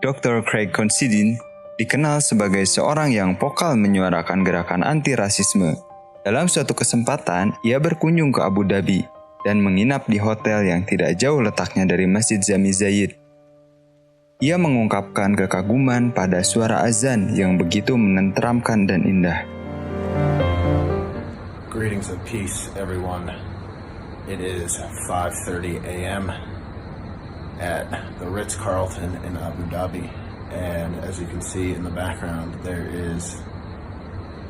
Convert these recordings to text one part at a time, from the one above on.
Dr. Craig Considine dikenal sebagai seorang yang vokal menyuarakan gerakan anti-rasisme. Dalam suatu kesempatan, ia berkunjung ke Abu Dhabi dan menginap di hotel yang tidak jauh letaknya dari Masjid Zami Zayed. Ia mengungkapkan kekaguman pada suara azan yang begitu menenteramkan dan indah. Greetings of peace, everyone. It is 5:30 a.m. at the Ritz-Carlton in Abu Dhabi. And as you can see in the background, there is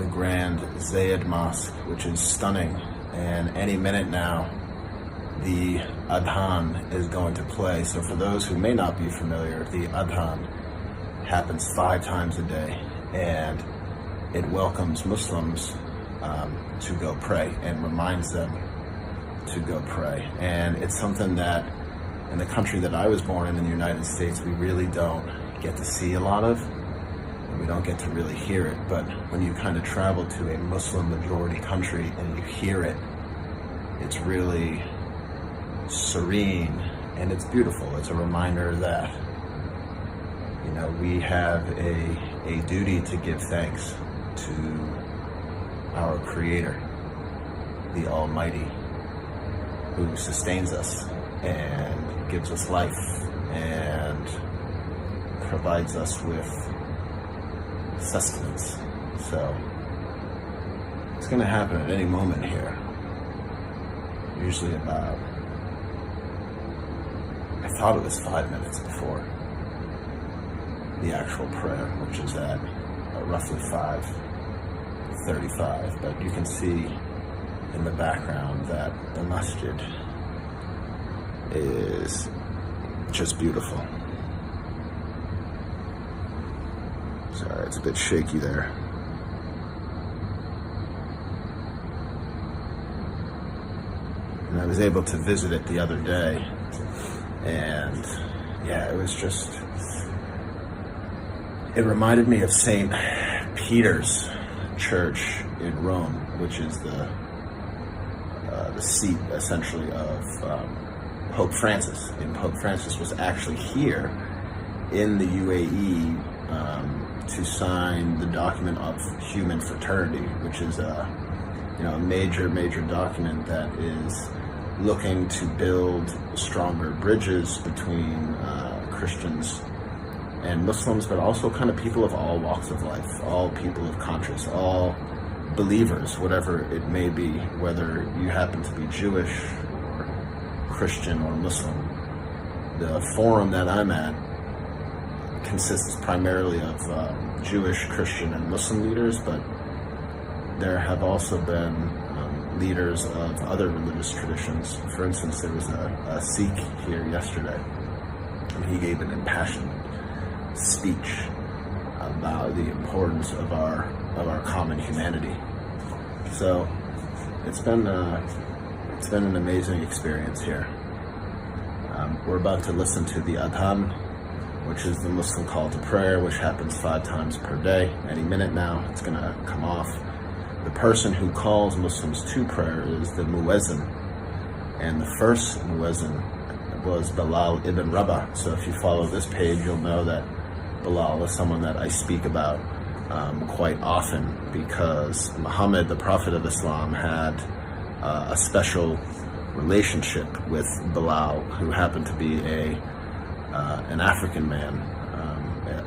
the Grand Zayed Mosque, which is stunning. And any minute now, the Adhan is going to play. So for those who may not be familiar, the Adhan happens 5 times a day. And it welcomes Muslims to go pray and reminds them to go pray. And it's something that in the country that I was born in the United States, we really don't get to see a lot of, and we don't get to really hear it. But when you kind of travel to a Muslim majority country and you hear it, it's really serene and it's beautiful. It's a reminder that, you know, we have a duty to give thanks to our Creator, the Almighty, who sustains us and gives us life and provides us with sustenance. So it's going to happen at any moment here. Usually about, I thought it was 5 minutes before the actual prayer, which is at roughly 5:35. But you can see in the background that the masjid is just beautiful. Sorry, it's a bit shaky there. And I was able to visit it the other day, and yeah, it was just, it reminded me of St. Peter's Church in Rome, which is the seat essentially of Pope Francis. And Pope Francis was actually here in the UAE to sign the document of human fraternity, which is a major document that is looking to build stronger bridges between Christians and Muslims, but also kind of people of all walks of life, all people of conscience, all believers, whatever it may be, whether you happen to be Jewish or Christian or Muslim. The forum that I'm at consists primarily of Jewish, Christian, and Muslim leaders, but there have also been leaders of other religious traditions. For instance, there was a Sikh here yesterday, and he gave an impassioned speech about the importance of our common humanity. So it's been an amazing experience here. We're about to listen to the Adhan, which is the Muslim call to prayer, which happens 5 times per day. Any minute now, it's going to come off. The person who calls Muslims to prayer is the muezzin, and the first muezzin was Bilal ibn Rabah. So if you follow this page, you'll know that Bilal is someone that I speak about quite often, because Muhammad, the Prophet of Islam, had a special relationship with Bilal, who happened to be an African man,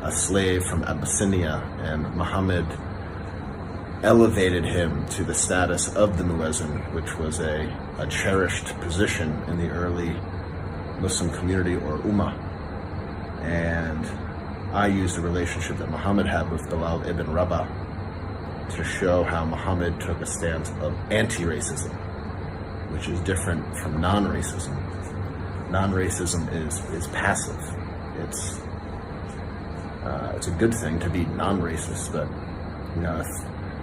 a slave from Abyssinia, and Muhammad elevated him to the status of the muezzin, which was a cherished position in the early Muslim community, or ummah. And I used the relationship that Muhammad had with Bilal ibn Rabah to show how Muhammad took a stance of anti-racism, which is different from non-racism. Non-racism is passive. It's a good thing to be non-racist, but if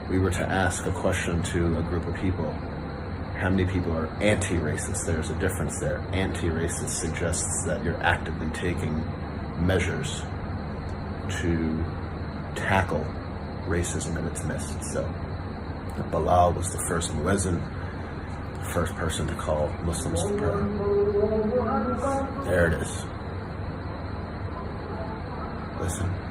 we were to ask a question to a group of people, how many people are anti-racist? There's a difference there. Anti-racist suggests that you're actively taking measures to tackle racism in its midst. So Bilal was the first muezzin, the first person to call Muslims to prayer. There it is. Listen.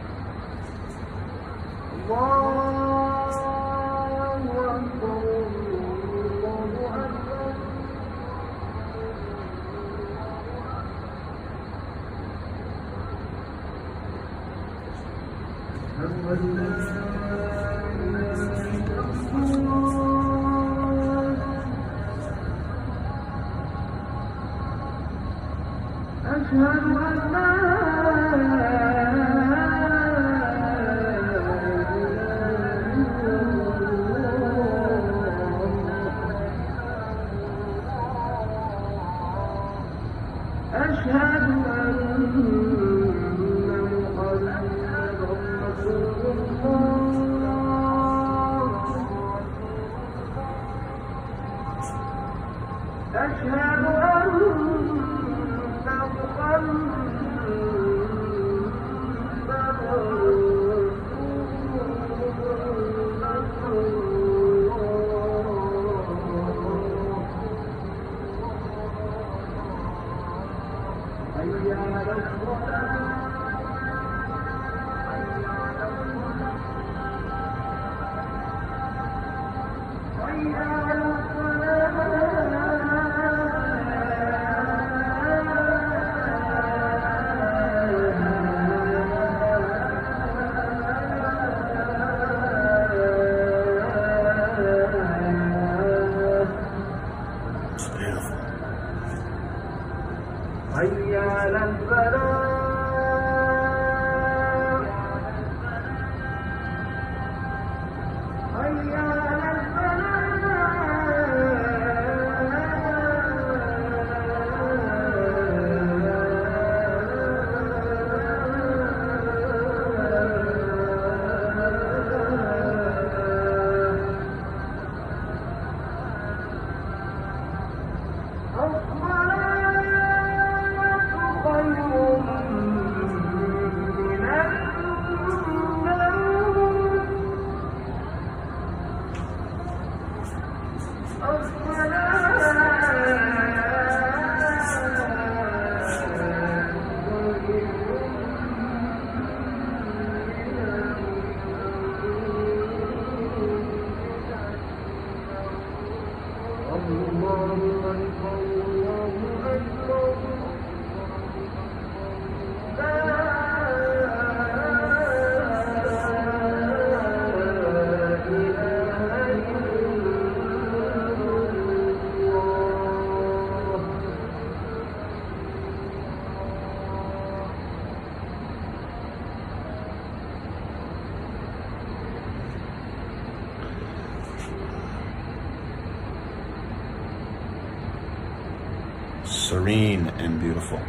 Serene and beautiful.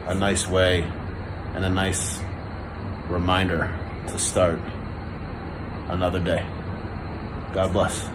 A nice way and a nice reminder to start another day. God bless.